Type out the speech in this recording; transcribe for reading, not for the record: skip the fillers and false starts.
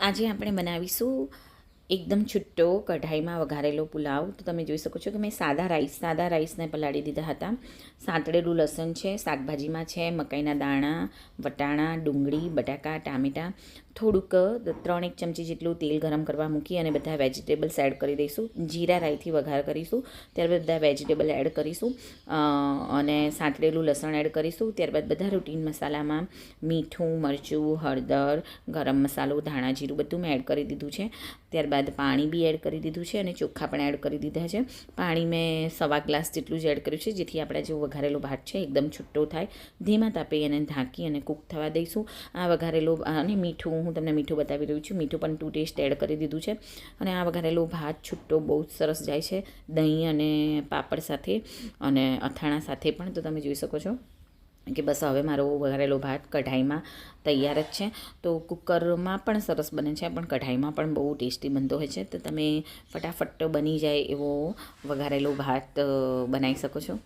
આજે આપણે બનાવીશું એકદમ છૂટો કઢાઈમાં વઘારેલો પુલાવ. તો તમે જોઈ શકો છો કે મેં સાદા રાઈસને પલાળી દીધા હતા. સાંતળેલું લસણ છે, શાકભાજીમાં છે મકાઈના દાણા, વટાણા, ડુંગળી, બટાકા, ટામેટાં, થોડુંક 3-1 ચમચી જેટલું તેલ ગરમ કરવા મૂકી અને બધા વેજીટેબલ્સ એડ કરી દઈશું. જીરા રાઈથી વઘાર કરીશું, ત્યારબાદ બધા વેજીટેબલ એડ કરીશું અને સાંતળેલું લસણ એડ કરીશું. ત્યારબાદ બધા રૂટીન મસાલામાં મીઠું, મરચું, હળદર, ગરમ મસાલો, ધાણા જીરું બધું મેં એડ કરી દીધું છે. ત્યારબાદ પાણી બી એડ કરી દીધું છે અને ચોખ્ખા પણ એડ કરી દીધા છે. પાણી મેં 1.25 ગ્લાસ જેટલું જ એડ કર્યું છે, જેથી આપણે જે વઘારેલો ભાત છે એકદમ છૂટો થાય. ધીમા તાપે એને ઢાંકી અને કૂક થવા દઈશું. આ વઘારેલો અને મીઠું, હું તમને મીઠું બતાવી રહ્યું છું, મીઠું પણ ટુ ટેસ્ટ એડ કરી દીધું છે. અને આ વઘારેલો ભાત છૂટો બહુ જ સરસ જાય છે દહીં અને પાપડ સાથે અને અથાણા સાથે પણ. તો તમે જોઈ શકો છો કે બસ હવે મારો વઘારેલો ભાત કઢાઈમાં તૈયાર જ છે. તો કુકરમાં પણ સરસ બને છે, પણ કઢાઈમાં પણ બહુ ટેસ્ટી બનતો હોય છે. તો તમે ફટાફટ બની જાય એવો વઘારેલો ભાત બનાવી શકો છો.